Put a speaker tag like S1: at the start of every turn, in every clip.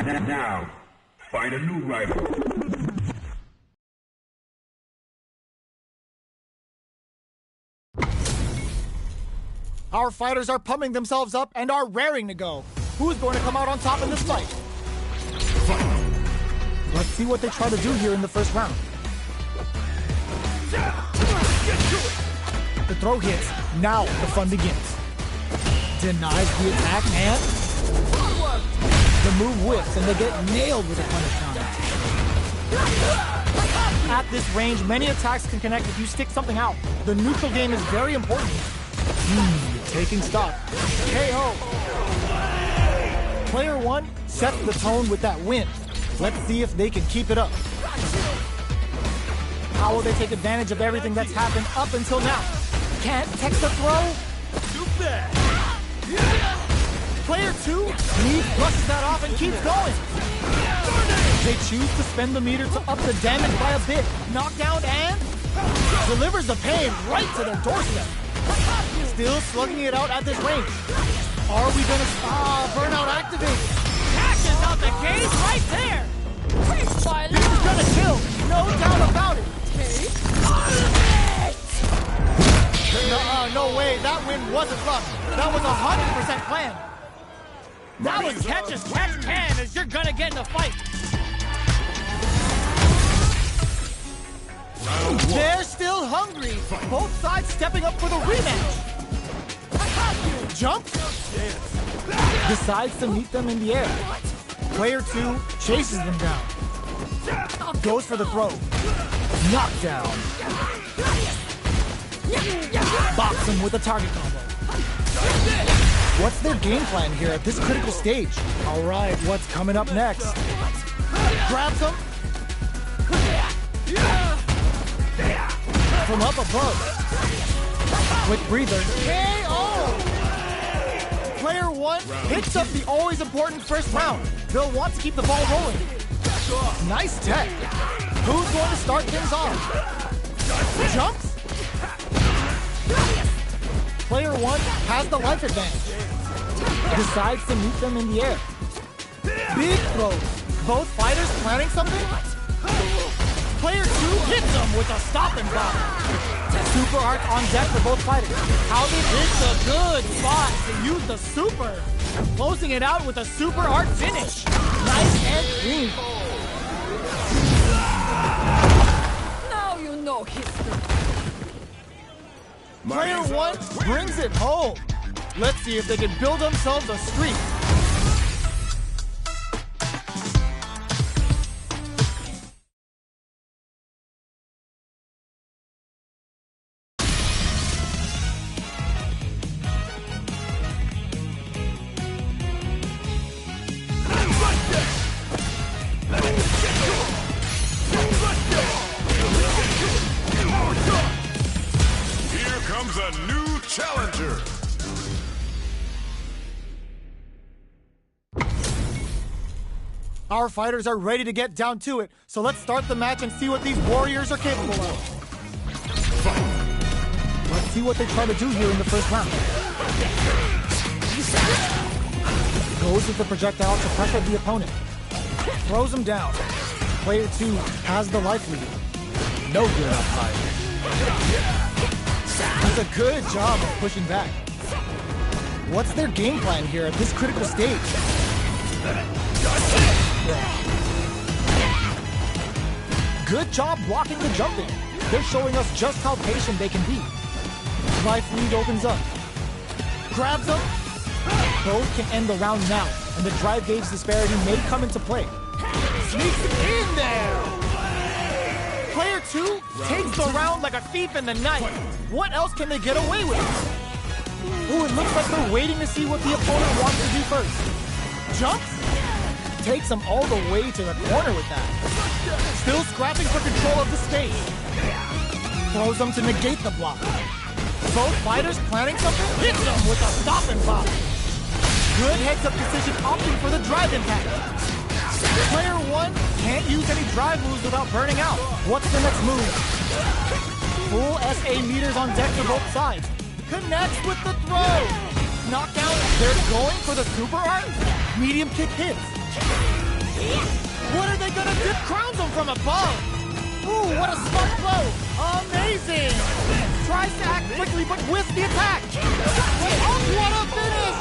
S1: Now, find a new rival.
S2: Our fighters are pumping themselves up and are raring to go. Who's going to come out on top in this fight? Let's see what they try to do here in the first round. The throw hits. Now the fun begins. Denies the attack and the move whips and they get nailed with a punish counter. At this range, many attacks can connect if you stick something out. The neutral game is very important. Taking stock. KO. Player 1 sets the tone with that win. Let's see if they can keep it up. How will they take advantage of everything that's happened up until now? Can't text the throw? Too bad. Player 2 brushes that off and keeps going. They choose to spend the meter to up the damage by a bit. Knockdown and delivers the pain right to their doorstep. Still slugging it out at this range. Are we gonna burnout activate?
S3: Catches out the gate right there.
S2: This is gonna kill, no doubt about it. No way, that win wasn't luck. That was 100% planned.
S3: That was catch as catch can, as you're gonna get in a fight.
S2: They're still hungry. Both sides stepping up for the rematch. Jumps. Decides to meet them in the air. Player 2 chases them down. Goes for the throw. Knockdown. Box him with a target combo. What's their game plan here at this critical stage? All right, what's coming up next? Grabs him. From up above. Quick breather. KO! Player 1 hits up the always important first round. They'll want to keep the ball rolling. Nice tech. Who's going to start things off? Jumps. Player 1 has the life advantage. Decides to meet them in the air. Big throws. Both fighters planning something? Player 2 hits them with a stop and block. Super art on deck for both fighters. How they hit a good spot to use the super. Closing it out with a super art finish. Nice and clean.
S4: Now you know history.
S2: Player 1 brings it home. Let's see if they can build themselves a streak.
S5: A new challenger.
S2: Our fighters are ready to get down to it, so let's start the match and see what these warriors are capable of. Let's see what they try to do here in the first round. Goes with the projectile to pressure the opponent. Throws him down. Player 2 has the life lead. No good up high. Does a good job of pushing back. What's their game plan here at this critical stage? Good job blocking the jumping. They're showing us just how patient they can be. Life lead opens up. Grabs them. Both can end the round now, and the drive gauge disparity may come into play. Sneaks in there! Player 2 takes the round like a thief in the night. What else can they get away with? Ooh, it looks like they're waiting to see what the opponent wants to do first. Jumps? Takes them all the way to the corner with that. Still scrapping for control of the space. Throws them to negate the block. Both fighters planning something? Hits them with a stop and pop. Good heads-up decision opting for the drive impact. Player 1 can't use any drive moves without burning out. What's the next move? Full SA meters on deck for both sides. Connects with the throw. Knockdown. They're going for the super art. Medium kick hits. What are they gonna do?
S3: Crowns him from above.
S2: Ooh, what a smart blow! Amazing! Tries to act quickly, but whiffs the attack. What a finish!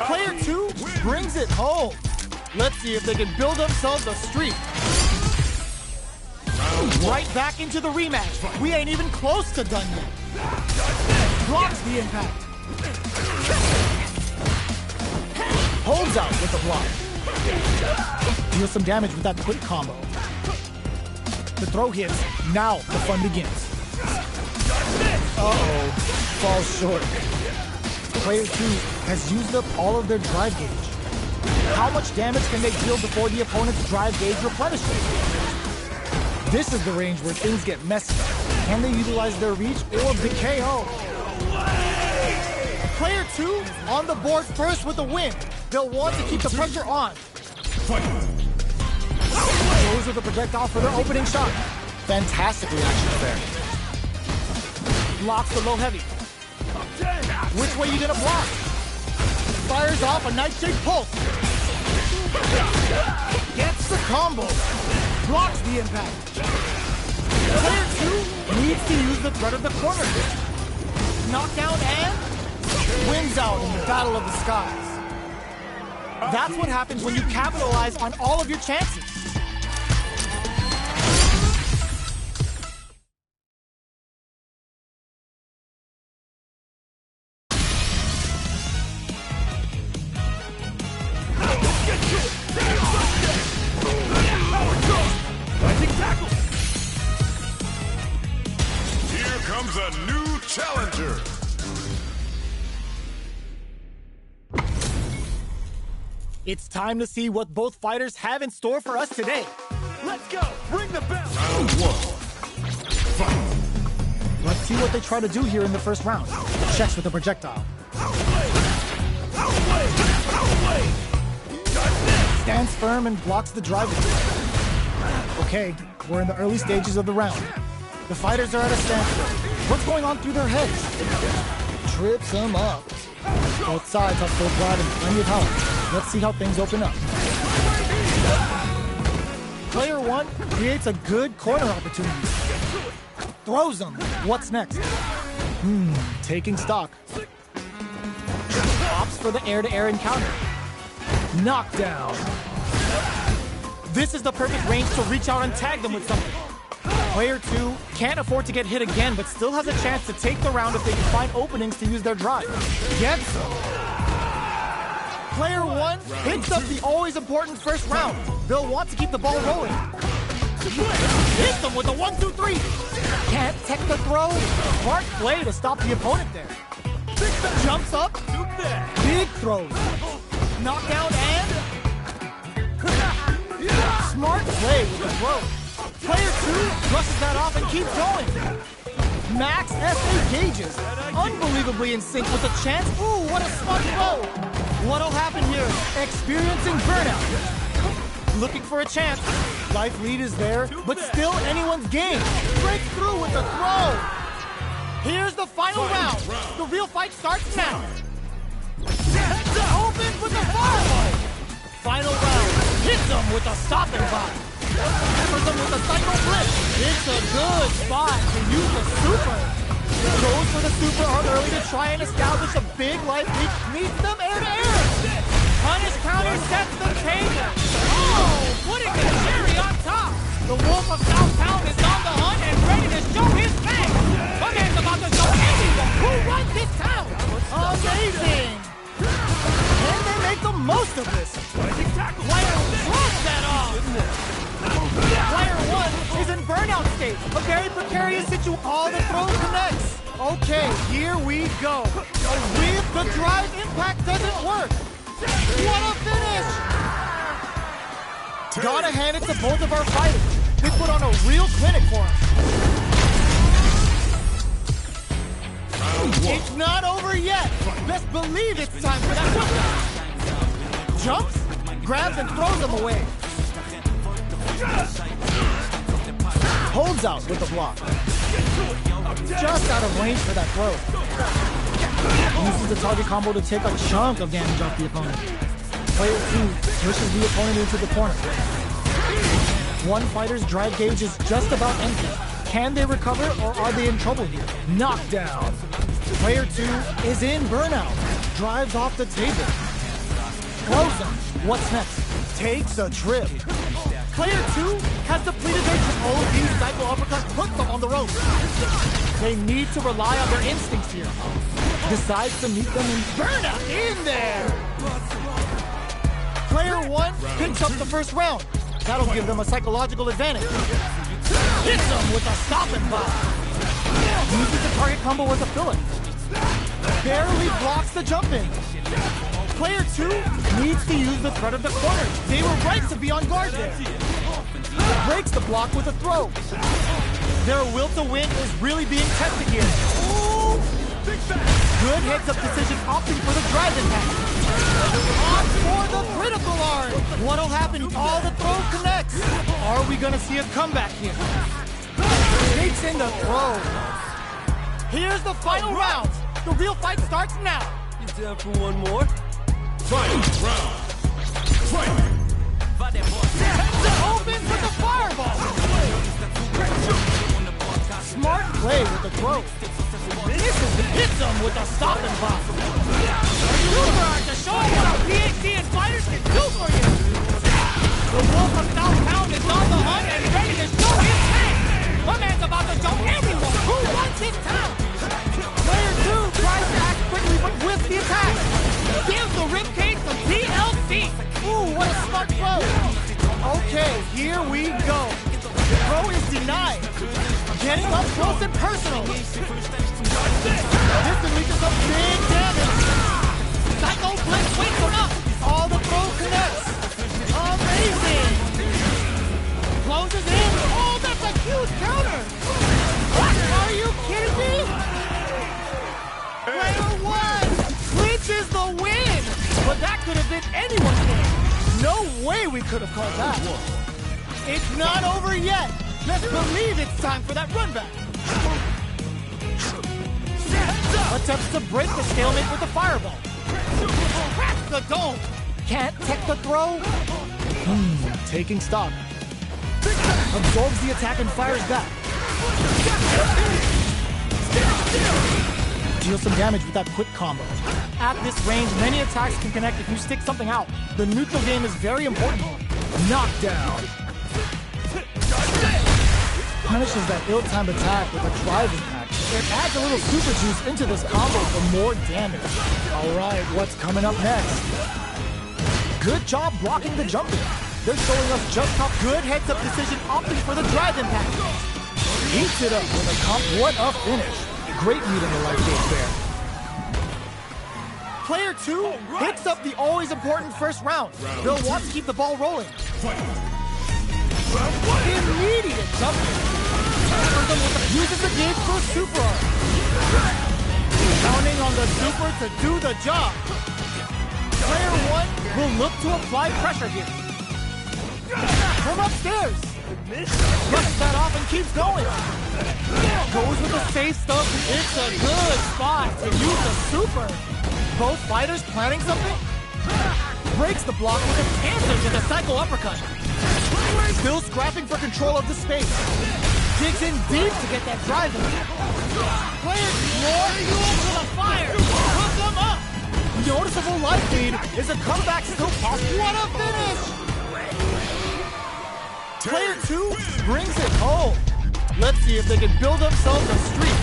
S2: Player 2 brings it home. Let's see if they can build themselves a streak. Right back into the rematch. We ain't even close to done yet. Blocks the impact. Holds out with the block. Deals some damage with that quick combo. The throw hits. Now the fun begins. Uh-oh. Falls short. Player 2 has used up all of their drive gauge. How much damage can they deal before the opponent's drive gauge replenishes? This is the range where things get messy. Can they utilize their reach or the KO? Player 2 on the board first with the win. They'll want to keep the pressure on. Goes with a projectile for their opening shot. Fantastic reaction there. Blocks the low heavy. Which way you gonna block? Fires off a night-shaped pulse. Gets the combo. Blocks the impact. Player 2 needs to use the threat of the corner hit. Knockdown and wins out in the battle of the skies. That's what happens when you capitalize on all of your chances.
S5: Here comes a new challenger.
S2: It's time to see what both fighters have in store for us today.
S3: Let's go. Ring the bell.
S5: Round 1. Fight.
S2: Let's see what they try to do here in the first round. Checks with the projectile. Stands firm and blocks the drive. Okay, we're in the early stages of the round. The fighters are at a standstill. What's going on through their heads? Trips them up. Both sides have full drive and plenty of power. Let's see how things open up. Player 1 creates a good corner opportunity. Throws them. What's next? Taking stock. Opts for the air-to-air encounter. Knockdown. This is the perfect range to reach out and tag them with something. Player 2 can't afford to get hit again, but still has a chance to take the round if they can find openings to use their drive. Gets them. Player 1 hits up the always important first round. They'll want to keep the ball rolling. Hits them with a 1-2-3. Can't tech the throw. Smart play to stop the opponent there. Jumps up. Big throws. Knockdown and smart play with the throw. Player 2 brushes that off and keeps going. Max SA gauges. Unbelievably in sync with a chance. Ooh, what a smart throw. What'll happen here? Experiencing burnout. Looking for a chance. Life lead is there, but still anyone's game. Breaks through with the throw. Here's the final round. The real fight starts now. Opens with the fireball. Final round. Hits them with a stopping block. Peppers them with a psycho blitz. It's a good spot to use the super. Goes for the super arm early to try and establish a big life lead. Meets them air to air. Punish counter sets the table. Oh, putting the cherry on top. The Wolf of Southtown is on the hunt and ready to show his face. The man's about to show anyone who runs this town. Amazing. Can they make the most of this? Player throws that off. Player 1 is in burnout state. A very precarious situation. All the throw connects. Okay, here we go. If the drive impact doesn't work. What a finish! Gotta hand it to both of our fighters. They put on a real clinic for us. It's not over yet. Best believe it's time for that one. Jumps, grabs, and throws them away. Holds out with the block. Just out of range for that throw. Uses the target combo to take a chunk of damage off the opponent. Player 2 pushes the opponent into the corner. One fighter's drive gauge is just about empty. Can they recover or are they in trouble here? Knockdown. Player 2 is in burnout. Drives off the table. Close him. What's next? Takes a trip. Player 2 has depleted their OP cycle uppercut, puts them on the ropes. They need to rely on their instincts here. Decides to meet them in burnout in there. Player 1 picks up the first round. That'll give them a psychological advantage. Hits them with a stopping block. Uses the target combo as a filler. Barely blocks the jump in. Player 2 needs to use the threat of the corner. They were right to be on guard there. Breaks the block with a throw. Their will to win is really being tested here. Ooh. Good heads-up decision, opting for the drive impact. On for the critical arm. What'll happen? All the throw connects. Are we gonna see a comeback here? Takes in the throw. Here's the final round. The real fight starts now.
S6: You down for one more?
S5: Fight round. Fight.
S2: Opens with the fireball. Smart play with the throw. Hits him with a stopping block.
S3: Super Art to show you what PhD and fighters can do for you. The wolf of South Town is on the hunt and ready to show his hand. My man's about to show everyone who wants his town.
S2: Player 2 tries to act quickly but with the attack.
S3: Gives the ribcage some TLC.
S2: Ooh, what a smart throw. Okay, here we go. The throw is denied. Getting up close and personal. This can lead to some big damage.
S3: Psycho Blitz wakes him up.
S2: All the throw connects. Amazing. Closes in. Oh, that's a huge counter. What? Are you kidding me? Player 1 clinches the win. But that could have been anyone's game. No way we could have called that. It's not over yet. Let's believe it's time for that run back. Attempts to break the stalemate with the fireball. Cracks the dome. Can't tech the throw. Taking stock. Absorbs the attack and fires back. Deals some damage with that quick combo. At this range, many attacks can connect if you stick something out. The neutral game is very important. Knockdown. Punishes that ill-timed attack with a drive impact. It adds a little super juice into this combo for more damage. Alright, what's coming up next? Good job blocking the jump in. They're showing us just how good heads-up decision opting for the drive impact. Heats it up with a comp. What a finish. Great meeting the life gauge there. Player 2 hits up the always important first round. They'll want to keep the ball rolling. Immediate jumping. Uses the gauge for super art. Counting on the super to do the job. Player 1 will look to apply pressure here. From upstairs. Brushes that off and keeps going. Goes with the safe stuff. It's a good spot to use the super. Both fighters planning something? Breaks the block with a cancer to the cycle uppercut. Still scrapping for control of the space. Digs in deep to get that drive in. Player more fuel to the fire. Hook them up. Noticeable life lead. Is a comeback still possible? What a finish! Player 2 brings it home. Let's see if they can build themselves a streak.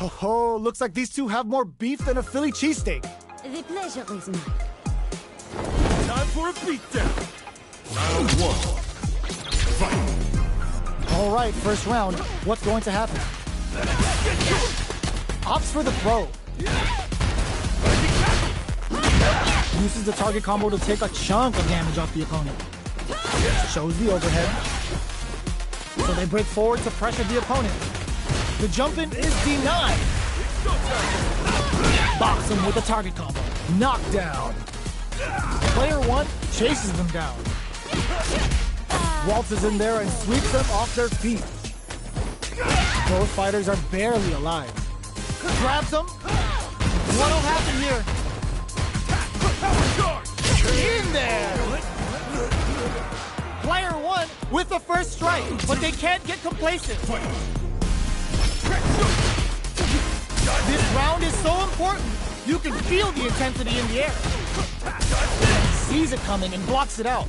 S2: Oh, looks like these two have more beef than a Philly cheesesteak.
S4: The pleasure is mine.
S5: Time for a beatdown. Round one. Fight.
S2: All right, first round. What's going to happen? Opts for the throw. Uses the target combo to take a chunk of damage off the opponent. Shows the overhead. So they break forward to pressure the opponent. The jump-in is denied. Box him with a target combo. Knockdown. Player one chases them down. Waltzes in there and sweeps them off their feet. Both fighters are barely alive. Grabs them. What'll happen here? In there! Player one with the first strike, but they can't get complacent. This round is so important. You can feel the intensity in the air. Sees it coming and blocks it out.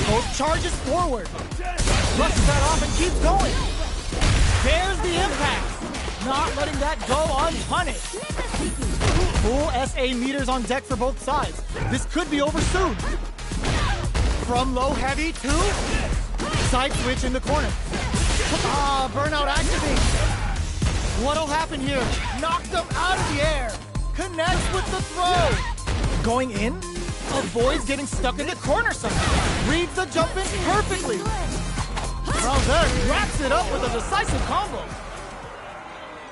S2: Both charges forward. Brushes that off and keeps going. There's the impact. Not letting that go unpunished. Full SA meters on deck for both sides. This could be over soon. From low heavy to side switch in the corner. Burnout activates. What'll happen here? Knocks them out of the air. Connects with the throw. Going in? Avoids getting stuck in the corner somehow. Reads the jump in perfectly. There wraps it up with a decisive combo.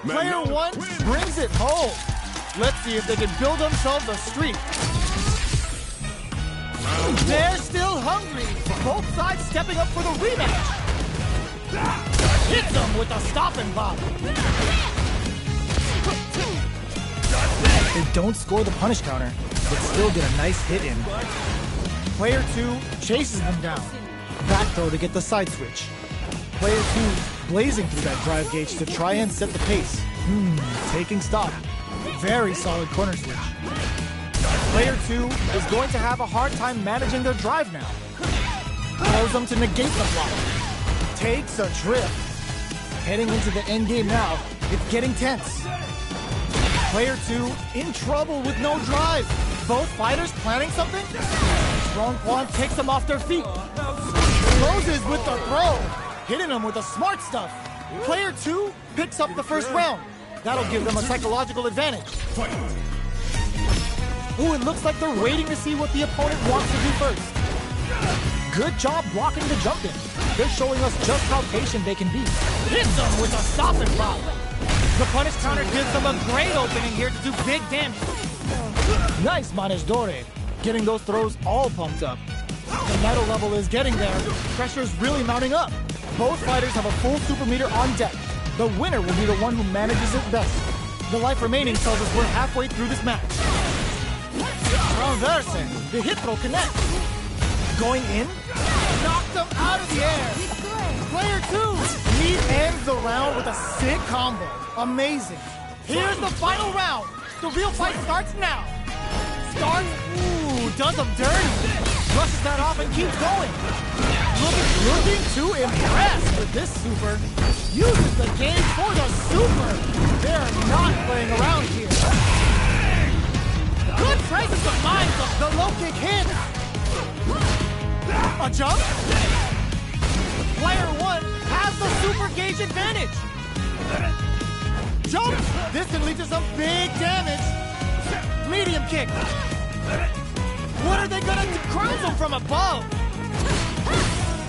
S2: Player one brings it home. Let's see if they can build themselves a streak. They're still hungry. Both sides stepping up for the rematch. Hits them with a stop and pop. They don't score the punish counter, but still get a nice hit in. Player two chases them down. Back throw to get the side switch. Player two blazing through that drive gauge to try and set the pace. Taking stock. Very solid corner switch. Player two is going to have a hard time managing their drive now. Allows them to negate the block. Takes a trip. Heading into the end game now. It's getting tense. Player two in trouble with no drive. Both fighters planning something? Strong Quan takes them off their feet. Closes with the throw. Hitting them with the smart stuff. Player two picks up the first round. That'll give them a psychological advantage. Ooh, it looks like they're waiting to see what the opponent wants to do first. Good job blocking the jump in. They're showing us just how patient they can be. Hits them with a stop and pop. The punish counter gives them a great opening here to do big damage. Nice manejadore. Getting those throws all pumped up. The metal level is getting there. Pressure's really mounting up. Both fighters have a full super meter on deck. The winner will be the one who manages it best. The life remaining tells us we're halfway through this match. Transverse. The hit throw connects. Going in. Knocked them out of the air. Player two. He ends the round with a sick combo. Amazing. Here's the final round. The real fight starts now. Does them dirty. Brushes that off and keeps going. Looking to impress with this super. Uses the game for the super. They're not playing around here. Good presence of mind. The low kick hits. A jump. Player one has the super gauge advantage. Jump. This can lead to some big damage. Medium kick. What are they gonna do? Crown them from above.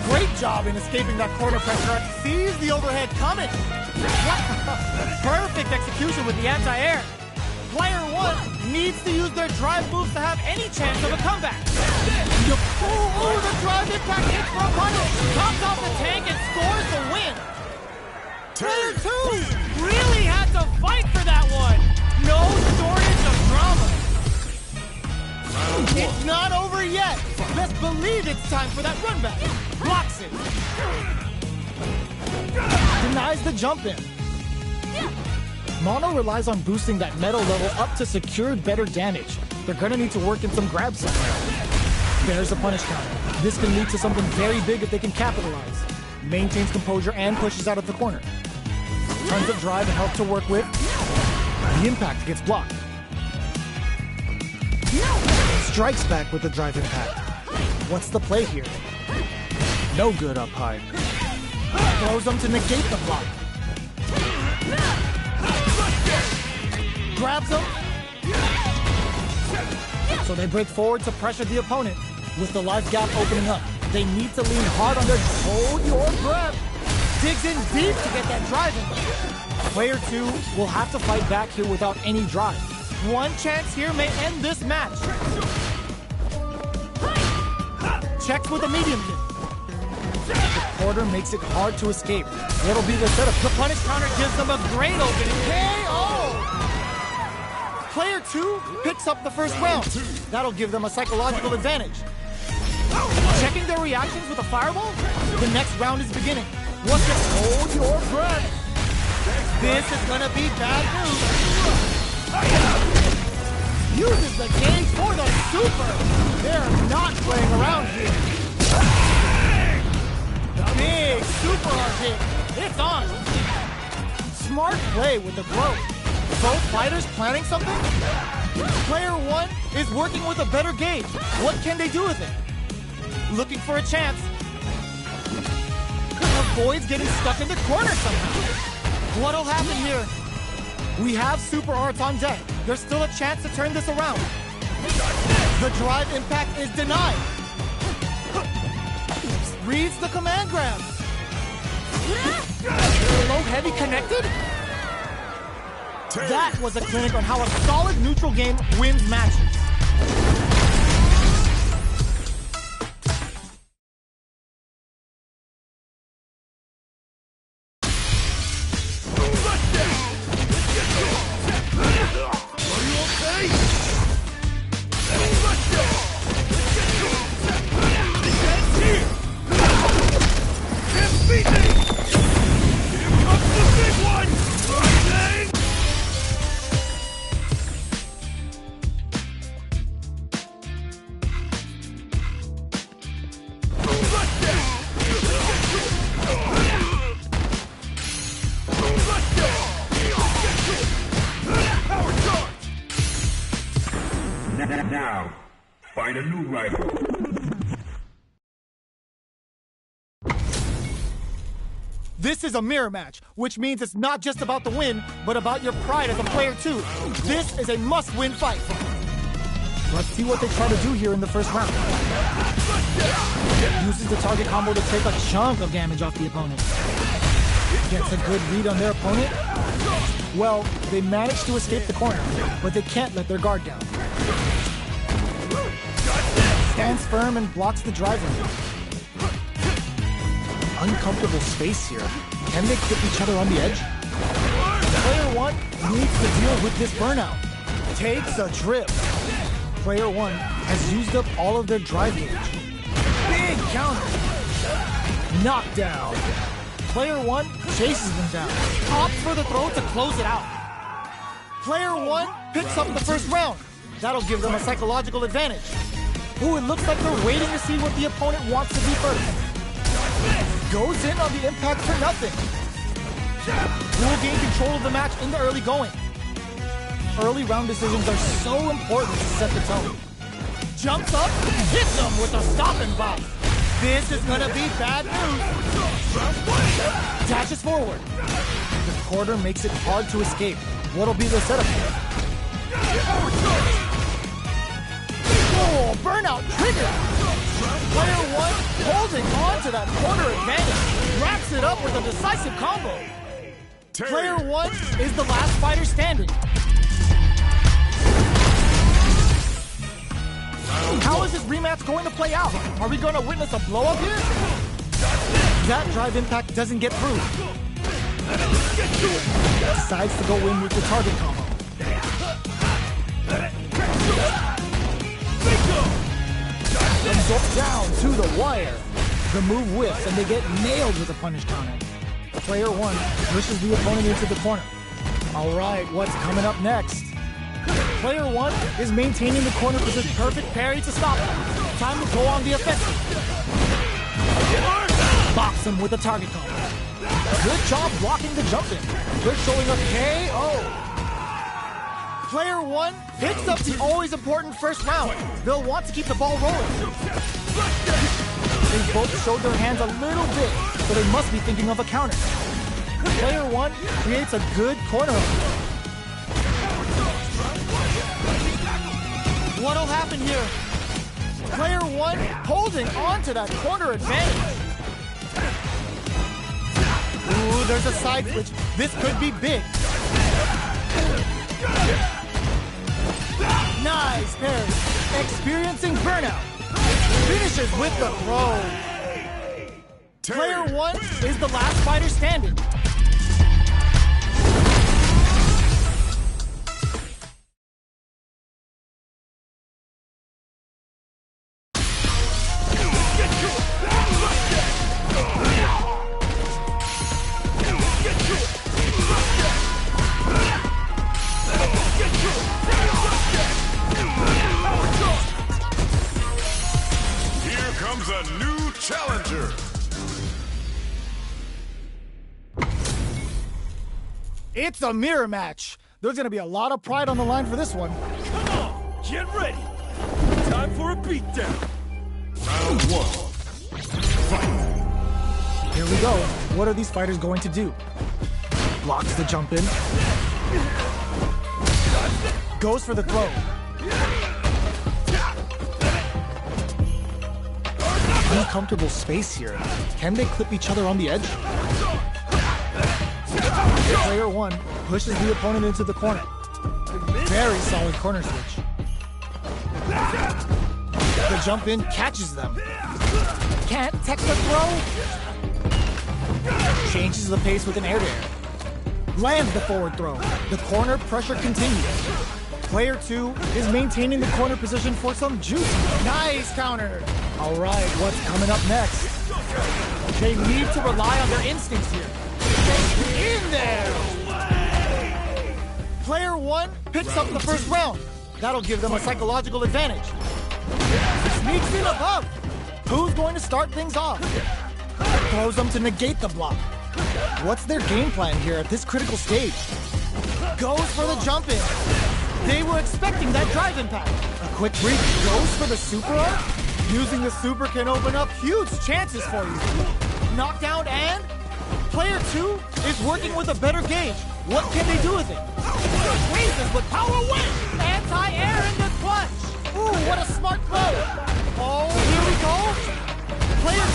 S2: Great job in escaping that corner pressure. Sees the overhead coming. Perfect execution with the anti-air. Player one needs to use their drive moves to have any chance of a comeback. Oh, the drive impact hits for a punish. Tops off the tank and scores the win. Player two really had to fight for that one. No shortage of drama. It's not over yet. Best believe it's time for that run back. Blocks it. Denies the jump in. Mono relies on boosting that metal level up to secure better damage. They're gonna need to work in some grabs somewhere. There's a punish counter. This can lead to something very big if they can capitalize. Maintains composure and pushes out of the corner. Tons of drive and help to work with. The impact gets blocked. Strikes back with the drive impact. What's the play here? No good up high. Throws them to negate the block. Grabs them. So they break forward to pressure the opponent. With the life gap opening up, they need to lean hard on their hold your breath. Digs in deep to get that drive in. Player 2 will have to fight back here without any drive. One chance here may end this match. Checks with a medium kick. The quarter makes it hard to escape. What'll be the setup?
S3: The punish counter gives them a great opening.
S2: KO! Player 2 picks up the first round. That'll give them a psychological advantage. Checking their reactions with a fireball? The next round is beginning. What's it? Hold your breath. This is gonna be bad news. Uses the gauge for the super. They're not playing around here. Big super hard hit. It's on. Smart play with the throw. Both fighters planning something? Player 1 is working with a better gauge. What can they do with it? Looking for a chance. Avoids getting stuck in the corner somehow. What'll happen here? We have super arts on deck. There's still a chance to turn this around. The drive impact is denied. Reads the command grab. Low heavy connected? That was a clinic on how a solid neutral game wins matches.
S1: Now, find a new rival.
S2: This is a mirror match, which means it's not just about the win, but about your pride as a player too. This is a must-win fight. Let's see what they try to do here in the first round. Uses the target combo to take a chunk of damage off the opponent. Gets a good read on their opponent. Well, they managed to escape the corner, but they can't let their guard down. Stands firm and blocks the driver. Uncomfortable space here. Can they keep each other on the edge? Player 1 needs to deal with this burnout. Takes a trip. Player 1 has used up all of their drive gauge. Big counter. Knockdown. Player 1 chases them down. Opts for the throw to close it out. Player 1 picks up the first round. That'll give them a psychological advantage. Ooh, it looks like they're waiting to see what the opponent wants to do first. Goes in on the impact for nothing. Will gain control of the match in the early going. Early round decisions are so important to set the tone. Jumps up, hits them with a stop and bop. This is gonna be bad news. Dashes forward. The quarter makes it hard to escape. What'll be the setup here? Oh, burnout trigger! Player 1 holding on to that corner advantage. Wraps it up with a decisive combo. Player 1 is the last fighter standing. How is this rematch going to play out? Are we going to witness a blow-up here? That drive impact doesn't get through. Decides to go in with the target combo. Absorbed down to the wire. The move whiffs and they get nailed with a punish counter. Player 1 pushes the opponent into the corner. Alright, what's coming up next? Player 1 is maintaining the corner for this perfect parry to stop him. Time to go on the offensive. Box him with a target combo. Good job blocking the jump in. They're showing a KO. Player 1 picks up the always important first round. They'll want to keep the ball rolling. They both showed their hands a little bit, so they must be thinking of a counter. Player 1 creates a good corner hook. What'll happen here? Player 1 holding on to that corner advantage. Ooh, there's a side switch. This could be big. Nice parry. Experiencing burnout. Finishes with the throw. Player 1 is the last fighter standing.
S5: A new challenger.
S2: It's a mirror match. There's gonna be a lot of pride on the line for this one.
S5: Come on, get ready. Time for a beatdown. Round 1. Fight.
S2: Here we go. What are these fighters going to do? Blocks the jump in. Goes for the throw. Uncomfortable space here. Can they clip each other on the edge? Player 1 pushes the opponent into the corner. Very solid corner switch. The jump in catches them. Can't tech the throw. Changes the pace with an air to air. Lands the forward throw. The corner pressure continues. Player 2 is maintaining the corner position for some juicy. Nice counter. All right, what's coming up next? They need to rely on their instincts here. Stay in there. Player 1 picks up the first round. That'll give them a psychological advantage. Sneaks in above. Who's going to start things off? Throws them to negate the block. What's their game plan here at this critical stage? Goes for the jump in. They were expecting that drive impact. A quick break, goes for the super arm. Using the super can open up huge chances for you. Knockdown and player 2 is working with a better gauge. What can they do with it? Squeezes with power win. Anti-air in the clutch. Ooh, what a smart throw. Oh, here we go. Player 2,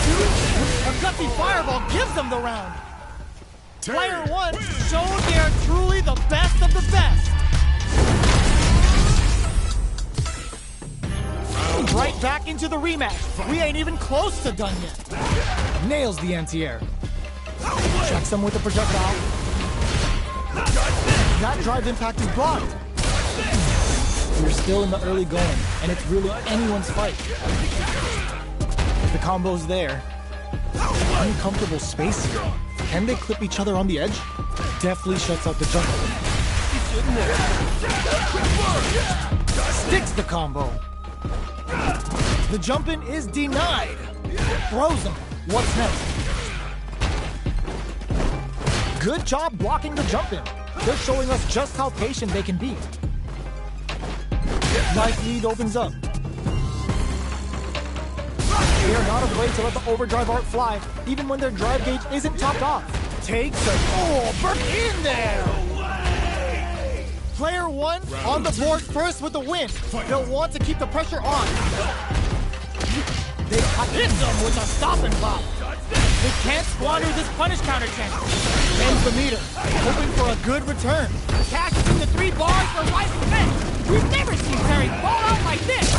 S2: a gutsy fireball gives them the round. Player 1 showed they are truly the best of the best. Right back into the rematch. We ain't even close to done yet. Nails the anti-air. Checks him with the projectile. That drive impact is blocked. We're still in the early going, and it's really anyone's fight. The combo's there. Uncomfortable space here. Can they clip each other on the edge? Definitely shuts out the jump. Sticks the combo. The jump-in is denied. Throws him. What's next? Good job blocking the jump-in. They're showing us just how patient they can be. Life lead opens up. They are not afraid to let the overdrive art fly, even when their drive gauge isn't topped off. Takes a burn in there. Player 1 on the board first with the win. They'll want to keep the pressure on. They hit them with a stop and pop. They can't squander this punish counter chance. Ends the meter, hoping for a good return. Cashes in the 3 bars for rising men. We've never seen Perry fall out like this.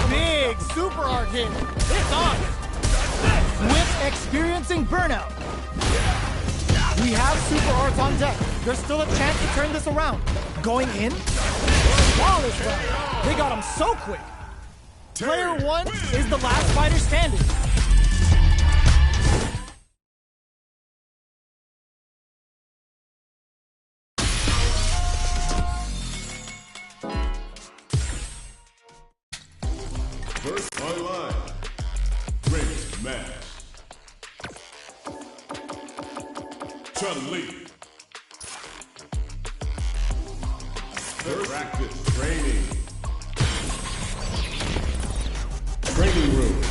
S2: Big super art hit. It's on. With experiencing burnout. We have super arts on deck. There's still a chance to turn this around. Going in? Flawless run. They got him so quick. Player 1 is the last fighter standing.
S5: First online. Great match. Chun-Li. Practice training. Training room.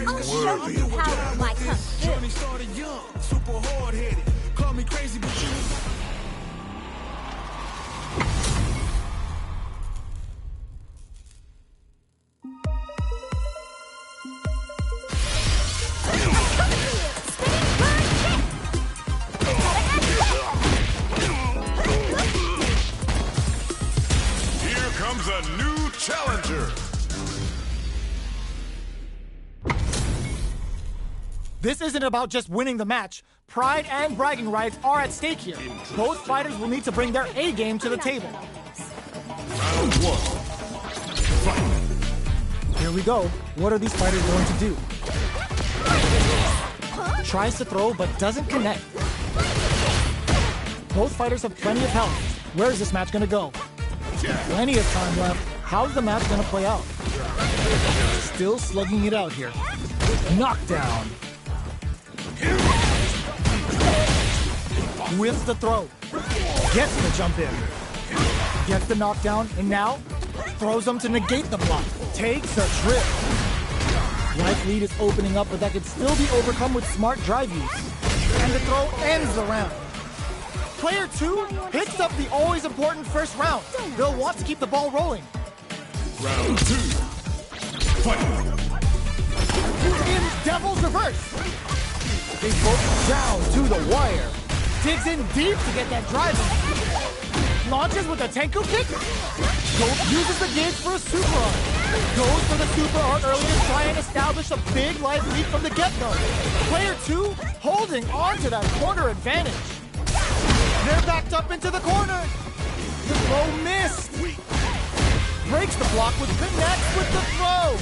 S4: I'll show you how my kung fu.
S5: Journey started young, super hard-headed. Call me crazy, but you... Here comes a new challenger.
S2: This isn't about just winning the match. Pride and bragging rights are at stake here. Both fighters will need to bring their A game to the table.
S5: Round one. Fight.
S2: Here we go. What are these fighters going to do? Tries to throw but doesn't connect. Both fighters have plenty of health. Where is this match going to go? Plenty of time left. How's the match going to play out? Still slugging it out here. Knockdown. Whiffs the throw. Gets the jump in. Gets the knockdown, and now throws them to negate the block. Takes a trip. Life lead is opening up, but that could still be overcome with smart drive use. And the throw ends the round. Player 2 picks up the always important first round. They'll want to keep the ball rolling.
S5: Round 2. Fight.
S2: In Devil's Reverse. They both down to the wire. Digs in deep to get that drive in. Launches with a Tenku kick. Uses the gauge for a super art. Goes for the super art early to try and establish a big life lead from the get-go. Player 2 holding on to that corner advantage. They're backed up into the corner. The throw missed. Breaks the block with connects with the throw.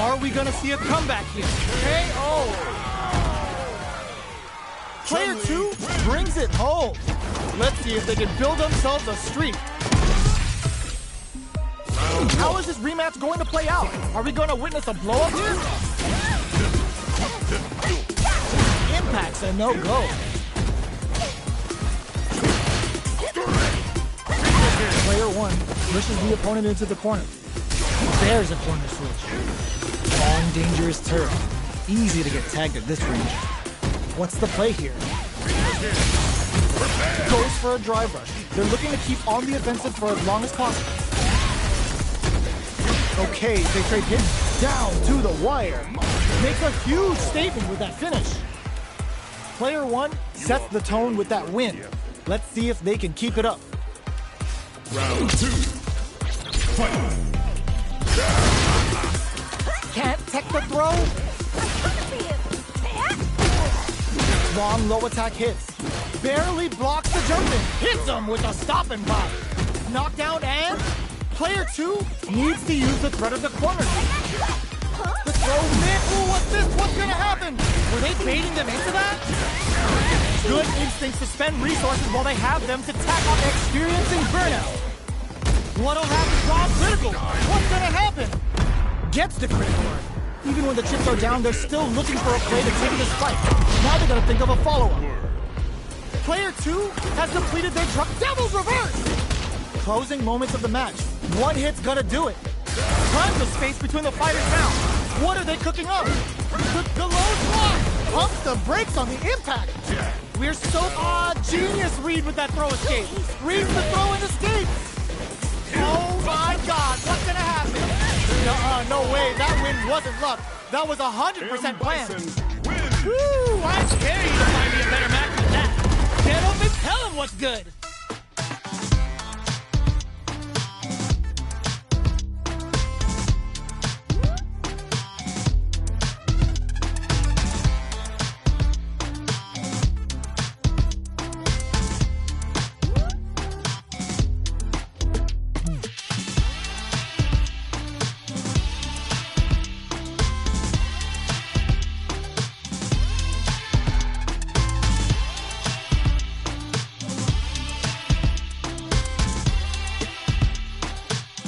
S2: Are we gonna see a comeback here? KO. Player 2 brings it home. Let's see if they can build themselves a streak. How is this rematch going to play out? Are we going to witness a blow-up here? Impact's a no-go. Player 1 pushes the opponent into the corner. There's a corner switch. Long, dangerous turf. Easy to get tagged at this range. What's the play here? Goes for a drive rush. They're looking to keep on the offensive for as long as possible. Okay, they trade hits down to the wire. Makes a huge statement with that finish. Player 1 sets the tone with that win. Let's see if they can keep it up.
S5: Round 2. Fight.
S2: Can't tech the throw. Long low attack hits. Barely blocks the jump in. Hits him with a stop and pop. Knockdown and player 2 needs to use the threat of the corner. The throw missed. Ooh, what's this? What's gonna happen? Were they baiting them into that? Good instincts to spend resources while they have them to tackle experiencing burnout. What'll happen? Draw critical. What's gonna happen? Gets the critical. Even when the chips are down, they're still looking for a play to take this fight. Now they're gonna think of a follow-up. Player 2 has completed their Devil's Reverse. Closing moments of the match. One hit's gonna do it. Tons of space between the fighters now. What are they cooking up? The low block. Pumps the brakes on the impact. We're so genius read with that throw escape. Reads the throw and escapes. Oh my God, what's gonna happen? No way, that win wasn't luck. That was 100% planned. Woo, I dare you to find me a better match than that. Get up and tell him what's good.